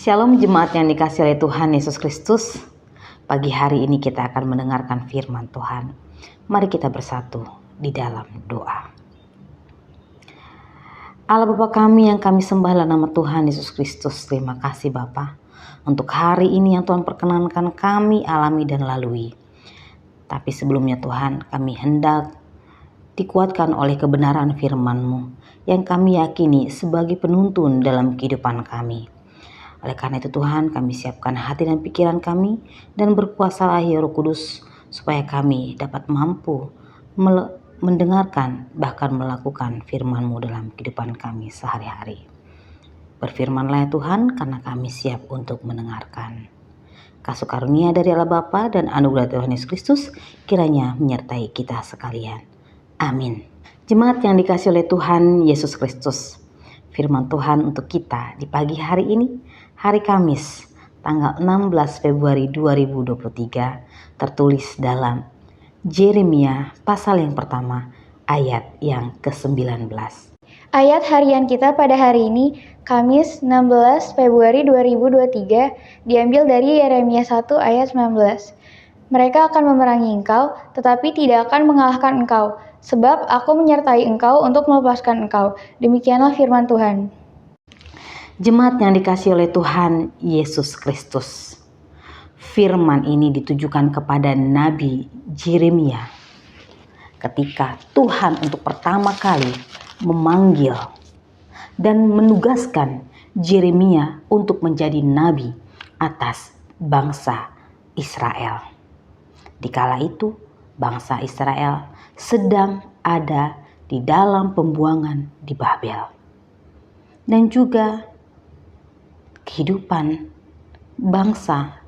Shalom jemaat yang dikasihi oleh Tuhan Yesus Kristus. Pagi hari ini kita akan mendengarkan firman Tuhan. Mari kita bersatu di dalam doa. Allah Bapa kami yang kami sembah dalam nama Tuhan Yesus Kristus. Terima kasih Bapa untuk hari ini yang Tuhan perkenankan kami alami dan lalui. Tapi sebelumnya Tuhan, kami hendak dikuatkan oleh kebenaran firman-Mu yang kami yakini sebagai penuntun dalam kehidupan kami. Oleh karena itu Tuhan, kami siapkan hati dan pikiran kami dan berkuasalah ya Roh Kudus supaya kami dapat mampu mendengarkan bahkan melakukan firman-Mu dalam kehidupan kami sehari-hari. Berfirmanlah ya Tuhan, karena kami siap untuk mendengarkan. Kasih karunia dari Allah Bapa dan anugerah Tuhan Yesus Kristus kiranya menyertai kita sekalian. Amin. Jemaat yang dikasihi oleh Tuhan Yesus Kristus, firman Tuhan untuk kita di pagi hari ini, hari Kamis, tanggal 16 Februari 2023, tertulis dalam Yeremia pasal yang pertama, ayat yang ke-19. Ayat harian kita pada hari ini, Kamis 16 Februari 2023, diambil dari Yeremia 1 ayat 19. Mereka akan memerangi engkau, tetapi tidak akan mengalahkan engkau, sebab aku menyertai engkau untuk melepaskan engkau. Demikianlah firman Tuhan. Jemaat yang dikasihi oleh Tuhan Yesus Kristus, firman ini ditujukan kepada Nabi Yeremia ketika Tuhan untuk pertama kali memanggil dan menugaskan Yeremia untuk menjadi nabi atas bangsa Israel. Dikala itu bangsa Israel sedang ada di dalam pembuangan di Babel. Dan juga kehidupan bangsa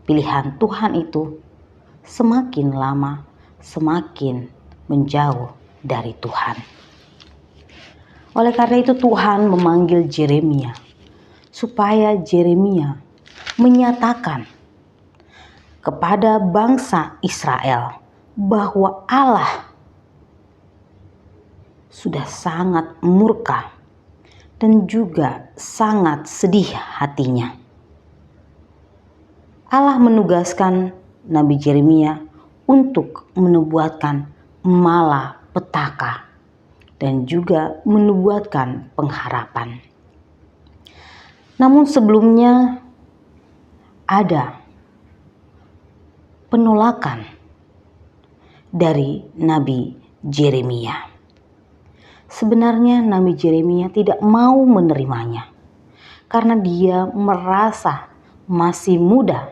pilihan Tuhan itu semakin lama semakin menjauh dari Tuhan. Oleh karena itu Tuhan memanggil Yeremia supaya Yeremia menyatakan kepada bangsa Israel bahwa Allah sudah sangat murka dan juga sangat sedih hatinya. Allah menugaskan Nabi Yeremia untuk menubuatkan malapetaka dan juga menubuatkan pengharapan. Namun sebelumnya ada penolakan dari Nabi Yeremia. Sebenarnya Nabi Yeremia tidak mau menerimanya karena dia merasa masih muda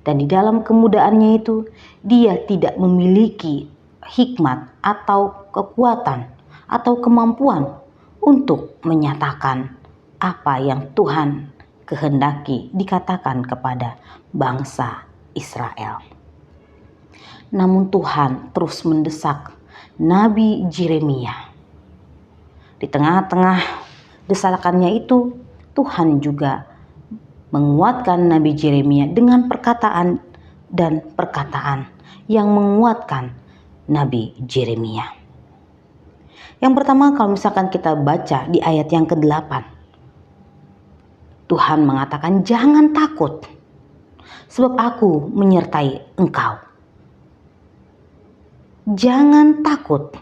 dan di dalam kemudaannya itu dia tidak memiliki hikmat atau kekuatan atau kemampuan untuk menyatakan apa yang Tuhan kehendaki dikatakan kepada bangsa Israel. Namun Tuhan terus mendesak Nabi Yeremia. Di tengah-tengah desakannya itu, Tuhan juga menguatkan Nabi Yeremia dengan perkataan dan perkataan yang menguatkan Nabi Yeremia. Yang pertama, kalau misalkan kita baca di ayat yang ke-8, Tuhan mengatakan, "Jangan takut, sebab aku menyertai engkau." Jangan takut,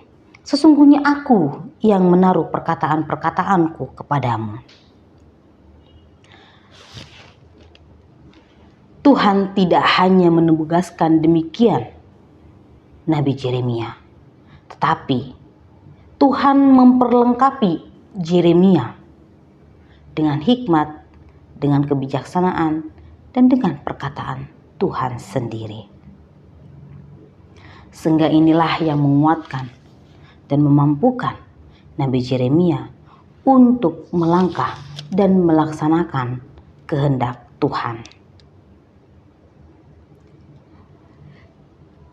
sesungguhnya aku yang menaruh perkataan-perkataanku kepadamu. Tuhan tidak hanya menugaskan demikian Nabi Yeremia, tetapi Tuhan memperlengkapi Yeremia dengan hikmat, dengan kebijaksanaan, dan dengan perkataan Tuhan sendiri. Sehingga inilah yang menguatkan dan memampukan Nabi Yeremia untuk melangkah dan melaksanakan kehendak Tuhan.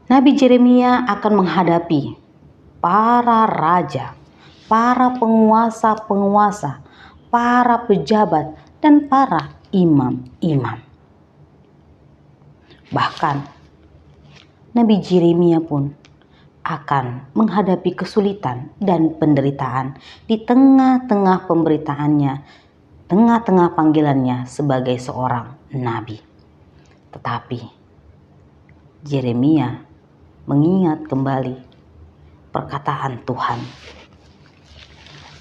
Nabi Yeremia akan menghadapi para raja, para penguasa-penguasa, para pejabat, dan para imam-imam. Bahkan Nabi Yeremia pun akan menghadapi kesulitan dan penderitaan di tengah-tengah pemberitaannya tengah-tengah panggilannya sebagai seorang nabi. Tetapi Yeremia mengingat kembali perkataan Tuhan.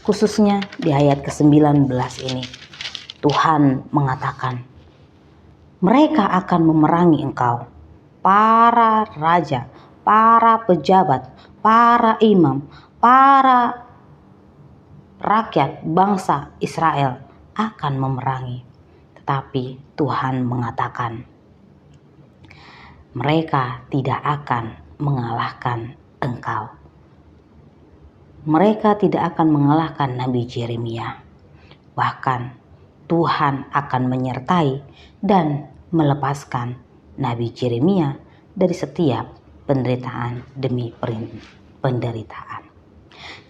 Khususnya di ayat ke-19 ini, Tuhan mengatakan, mereka akan memerangi engkau, para raja, para pejabat, para imam, para rakyat bangsa Israel akan memerangi. Tetapi Tuhan mengatakan, mereka tidak akan mengalahkan engkau. Mereka tidak akan mengalahkan Nabi Yeremia. Bahkan Tuhan akan menyertai dan melepaskan Nabi Yeremia dari setiap penderitaan demi penderitaan.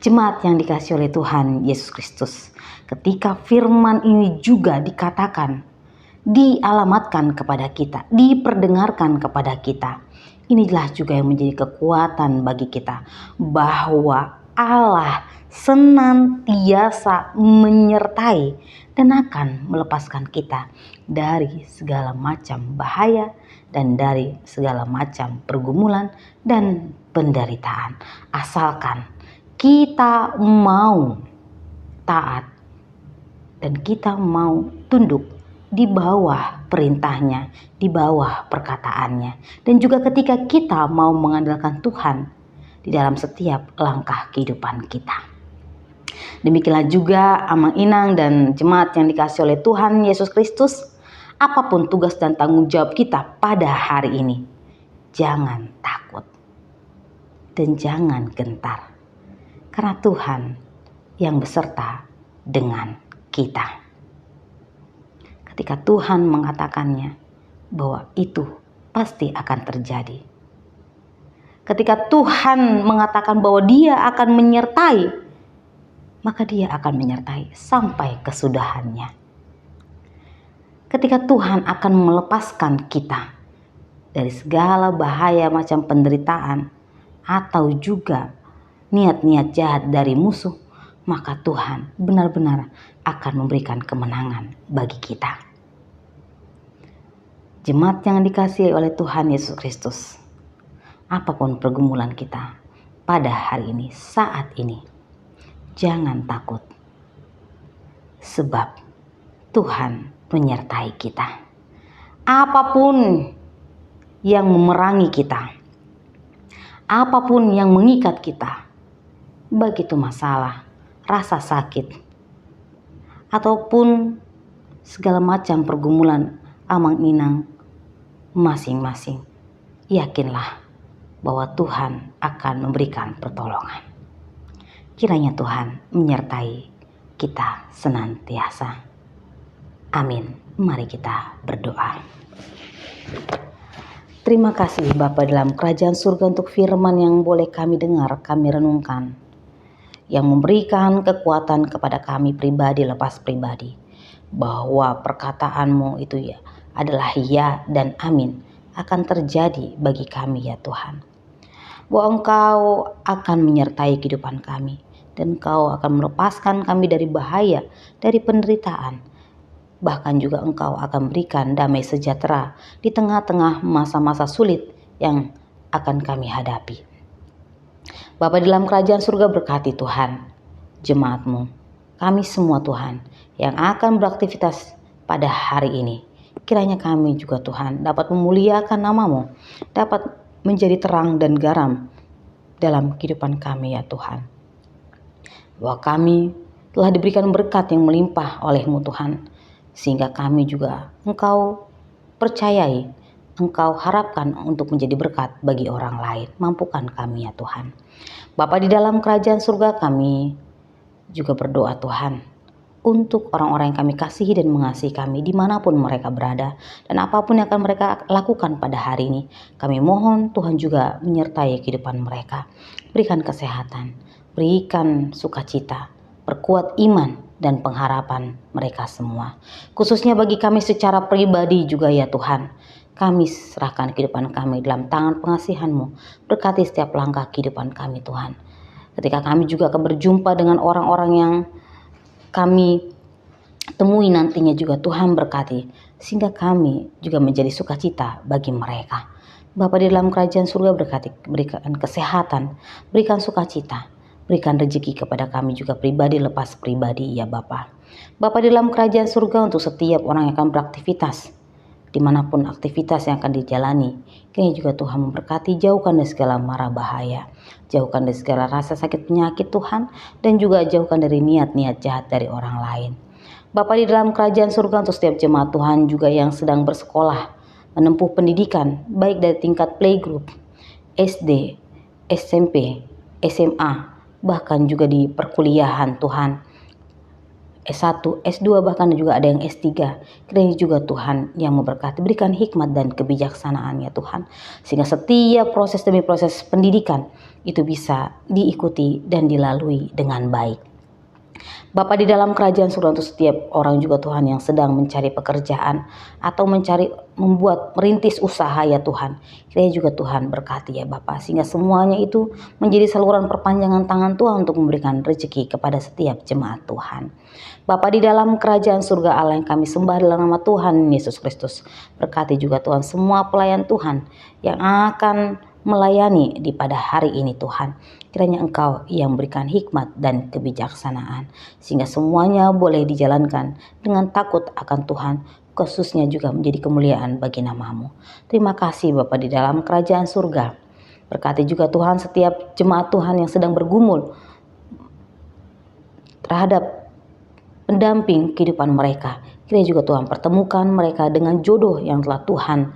Jemaat yang dikasihi oleh Tuhan Yesus Kristus, ketika firman ini juga dikatakan, dialamatkan kepada kita, diperdengarkan kepada kita, inilah juga yang menjadi kekuatan bagi kita bahwa Allah senantiasa menyertai dan akan melepaskan kita dari segala macam bahaya dan dari segala macam pergumulan dan penderitaan. Asalkan kita mau taat dan kita mau tunduk di bawah perintahnya, di bawah perkataannya. Dan juga ketika kita mau mengandalkan Tuhan di dalam setiap langkah kehidupan kita. Demikianlah juga Amang Inang dan jemaat yang dikasihi oleh Tuhan Yesus Kristus, apapun tugas dan tanggung jawab kita pada hari ini, jangan takut dan jangan gentar, karena Tuhan yang beserta dengan kita. Ketika Tuhan mengatakannya, bahwa itu pasti akan terjadi. Ketika Tuhan mengatakan bahwa Dia akan menyertai, maka Dia akan menyertai sampai kesudahannya. Ketika Tuhan akan melepaskan kita dari segala bahaya macam penderitaan atau juga niat-niat jahat dari musuh, maka Tuhan benar-benar akan memberikan kemenangan bagi kita. Jemaat yang dikasihi oleh Tuhan Yesus Kristus, apapun pergumulan kita pada hari ini, saat ini, jangan takut, sebab Tuhan menyertai kita. Apapun yang memerangi kita, apapun yang mengikat kita, baik itu masalah, rasa sakit, ataupun segala macam pergumulan Amang Inang masing-masing, yakinlah bahwa Tuhan akan memberikan pertolongan. Kiranya Tuhan menyertai kita senantiasa. Amin. Mari kita berdoa. Terima kasih Bapa dalam kerajaan surga untuk firman yang boleh kami dengar, kami renungkan, yang memberikan kekuatan kepada kami pribadi lepas pribadi, bahwa perkataanmu itu ya adalah ya dan amin akan terjadi bagi kami ya Tuhan. Bahwa Engkau akan menyertai kehidupan kami dan Engkau akan melepaskan kami dari bahaya, dari penderitaan. Bahkan juga Engkau akan berikan damai sejahtera di tengah-tengah masa-masa sulit yang akan kami hadapi. Bapa dalam kerajaan surga, berkati Tuhan jemaat-Mu, kami semua Tuhan yang akan beraktivitas pada hari ini. Kiranya kami juga Tuhan dapat memuliakan nama-Mu, dapat menjadi terang dan garam dalam kehidupan kami ya Tuhan. Bahwa kami telah diberikan berkat yang melimpah oleh-Mu Tuhan, sehingga kami juga Engkau percayai, Engkau harapkan untuk menjadi berkat bagi orang lain. Mampukan kami ya Tuhan. Bapa di dalam kerajaan surga, kami juga berdoa Tuhan untuk orang-orang yang kami kasihi dan mengasihi kami dimanapun mereka berada, dan apapun yang akan mereka lakukan pada hari ini, kami mohon Tuhan juga menyertai kehidupan mereka. Berikan kesehatan, berikan sukacita, perkuat iman dan pengharapan mereka semua. Khususnya bagi kami secara pribadi juga ya Tuhan, kami serahkan kehidupan kami dalam tangan pengasihan-Mu. Berkati setiap langkah kehidupan kami Tuhan. Ketika kami juga akan berjumpa dengan orang-orang yang kami temui nantinya juga Tuhan berkati, sehingga kami juga menjadi sukacita bagi mereka. Bapa di dalam kerajaan surga berkati, berikan kesehatan, berikan sukacita, berikan rezeki kepada kami juga pribadi lepas pribadi ya Bapa. Bapa di dalam kerajaan surga untuk setiap orang yang akan beraktivitas, dimanapun aktivitas yang akan dijalani, kiranya juga Tuhan memberkati, jauhkan dari segala mara bahaya, jauhkan dari segala rasa sakit penyakit Tuhan, dan juga jauhkan dari niat-niat jahat dari orang lain. Bapa di dalam kerajaan surga untuk setiap jemaat Tuhan juga yang sedang bersekolah, menempuh pendidikan, baik dari tingkat playgroup, SD, SMP, SMA, bahkan juga di perkuliahan Tuhan, S1, S2, bahkan juga ada yang S3. Kiranya juga Tuhan yang memberkati, berikan hikmat dan kebijaksanaan ya Tuhan, sehingga setiap proses demi proses pendidikan itu bisa diikuti dan dilalui dengan baik. Bapa di dalam kerajaan surga untuk setiap orang juga Tuhan yang sedang mencari pekerjaan atau merintis usaha ya Tuhan, kiranya juga Tuhan berkati ya Bapa, sehingga semuanya itu menjadi saluran perpanjangan tangan Tuhan untuk memberikan rezeki kepada setiap jemaat Tuhan. Bapa di dalam kerajaan surga Allah yang kami sembah dalam nama Tuhan Yesus Kristus, berkati juga Tuhan semua pelayan Tuhan yang akan melayani di pada hari ini Tuhan. Kiranya Engkau yang berikan hikmat dan kebijaksanaan, sehingga semuanya boleh dijalankan dengan takut akan Tuhan, khususnya juga menjadi kemuliaan bagi nama-Mu. Terima kasih Bapa di dalam kerajaan surga. Berkati juga Tuhan setiap jemaat Tuhan yang sedang bergumul terhadap pendamping kehidupan mereka. Kiranya juga Tuhan pertemukan mereka dengan jodoh yang telah Tuhan,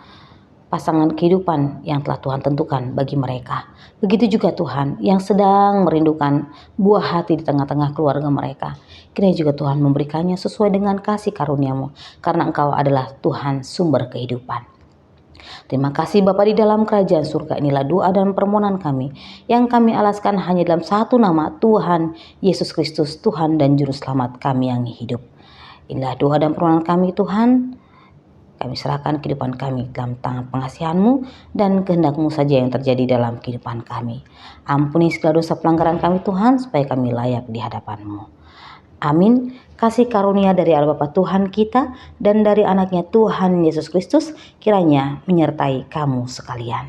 pasangan kehidupan yang telah Tuhan tentukan bagi mereka. Begitu juga Tuhan yang sedang merindukan buah hati di tengah-tengah keluarga mereka. Kiranya juga Tuhan memberikannya sesuai dengan kasih karunia-Mu, karena Engkau adalah Tuhan sumber kehidupan. Terima kasih Bapa di dalam kerajaan surga. Inilah doa dan permohonan kami yang kami alaskan hanya dalam satu nama, Tuhan Yesus Kristus, Tuhan dan Juru Selamat kami yang hidup. Inilah doa dan permohonan kami Tuhan. Kami serahkan kehidupan kami dalam tangan pengasihan-Mu, dan kehendak-Mu saja yang terjadi dalam kehidupan kami. Ampuni segala dosa pelanggaran kami Tuhan, supaya kami layak di hadapan-Mu. Amin. Kasih karunia dari Allah Bapa Tuhan kita dan dari anaknya Tuhan Yesus Kristus kiranya menyertai kamu sekalian.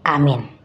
Amin.